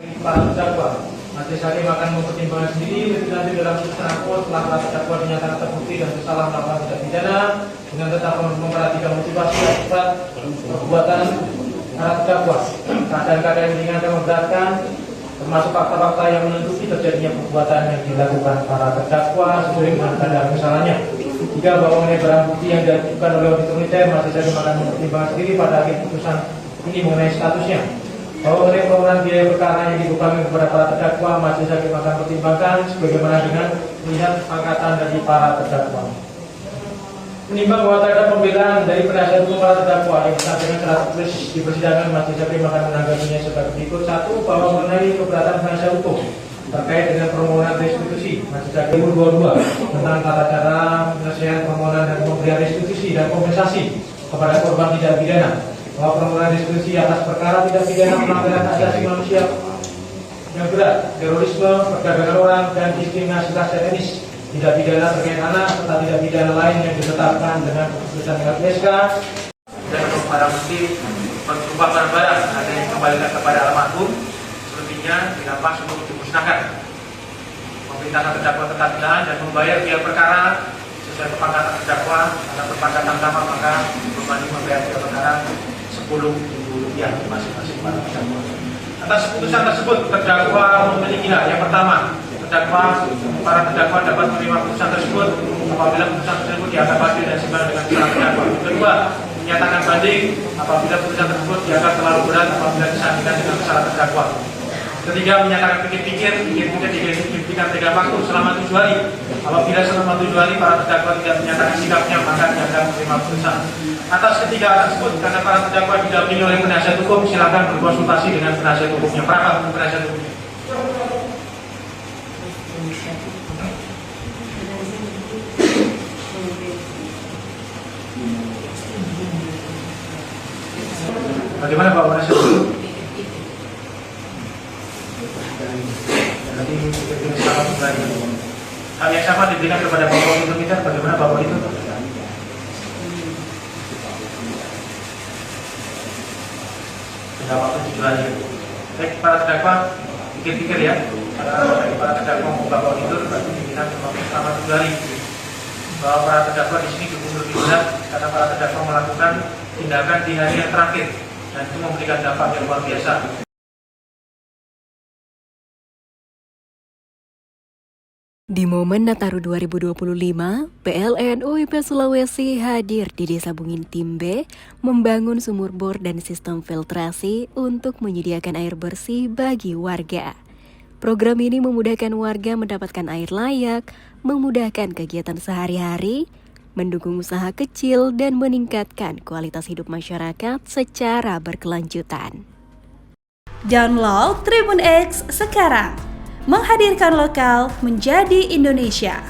Para terdakwa, majelis hakim akan mempertimbangkan sendiri nanti dalam putusan akuo setelah para terdakwa dinyatakan terbukti dan bersalah melakukan tindak pidana dengan tetap memperhatikan motivasi akibat perbuatan para terdakwa. Keadaan-keadaan yang ringan dan memberatkan termasuk fakta-fakta yang menentukan terjadinya perbuatan yang dilakukan para terdakwa sesuai dengan kadar kesalahannya. Jika bahwa mengenai barang bukti yang diajukan oleh auditor militer, majelis hakim akan mempertimbangkan sendiri pada akhir putusan ini mengenai statusnya. Bahwa mengenai pengurangan biaya perkara yang dibebankan kepada para terdakwa, majelis hakim akan pertimbangkan sebagaimana dengan melihat kesepakatan dari para terdakwa. Menimbang bahwa terhadap pembelaan dari penasihat hukum para terdakwa yang disampaikan secara tertulis di persidangan, majelis hakim akan menanggapinya sebagai berikut. Satu, bahwa mengenai keberatan penasihat hukum terkait dengan permohonan restitusi, majelis hakim 22 tentang tata cara penyelesaian permohonan dan pemberian restitusi dan kompensasi kepada korban tidak pidana, bahwa permohonan restitusi atas perkara tidak pidana pelanggaran hak asasi manusia yang berat, terorisme, perdagangan orang, dan diskriminasi ras dan etnis, tidak pidana terkait anak, serta tidak pidana lain yang ditetapkan dengan keputusan LPSK dan barang bukti berupa barang-barang ada yang dikembalikan kepada almarhum, selebihnya dirampas untuk dimusnahkan. Memerintahkan terdakwa tetap ditahan dan membayar biaya perkara sesuai kepangkatan terdakwa. Karena berpangkatan sama maka berbanding membayar biaya perkara Rp10.000 masing-masing para terdakwa. Atas putusan tersebut terdakwa memiliki hak. Yang pertama, para terdakwa dapat menerima putusan tersebut apabila putusan tersebut dianggap adil dan seimbang dengan para terdakwa. Kedua, menyatakan banding apabila putusan tersebut dianggap terlalu berat apabila disandingkan dengan kesalahan terdakwa. Ketiga, menyatakan pikir-pikir dihentikan 3 waktu selama 7 hari. Apabila selama 7 hari para terdakwa tidak menyatakan sikapnya, maka dianggap menerima putusan. Atas ketiga tersebut, karena para terdakwa didampingi oleh penasihat hukum, silakan berkonsultasi dengan penasihat hukumnya. Berapa penasihat hukumnya? Bagaimana Pak penasihat hukum? Nanti sama kembali. Hal yang sama diberikan kepada Bapak Auditor Militer, bagaimana Bapak itu? Sudah waktu 7 hari. Baik, para terdakwa pikir-pikir ya. Para terdakwa mau Bapak Auditor berarti diberikan selama 7 hari. Bahwa para terdakwa di sini cukup lebih berat karena para terdakwa melakukan tindakan di hari yang terakhir dan itu memberikan dampak yang luar biasa. Di momen Nataru 2025, PLN UIP Sulawesi hadir di Desa Bungin Timbe membangun sumur bor dan sistem filtrasi untuk menyediakan air bersih bagi warga. Program ini memudahkan warga mendapatkan air layak, memudahkan kegiatan sehari-hari, mendukung usaha kecil, dan meningkatkan kualitas hidup masyarakat secara berkelanjutan. Download Tribun X sekarang. Menghadirkan lokal menjadi Indonesia.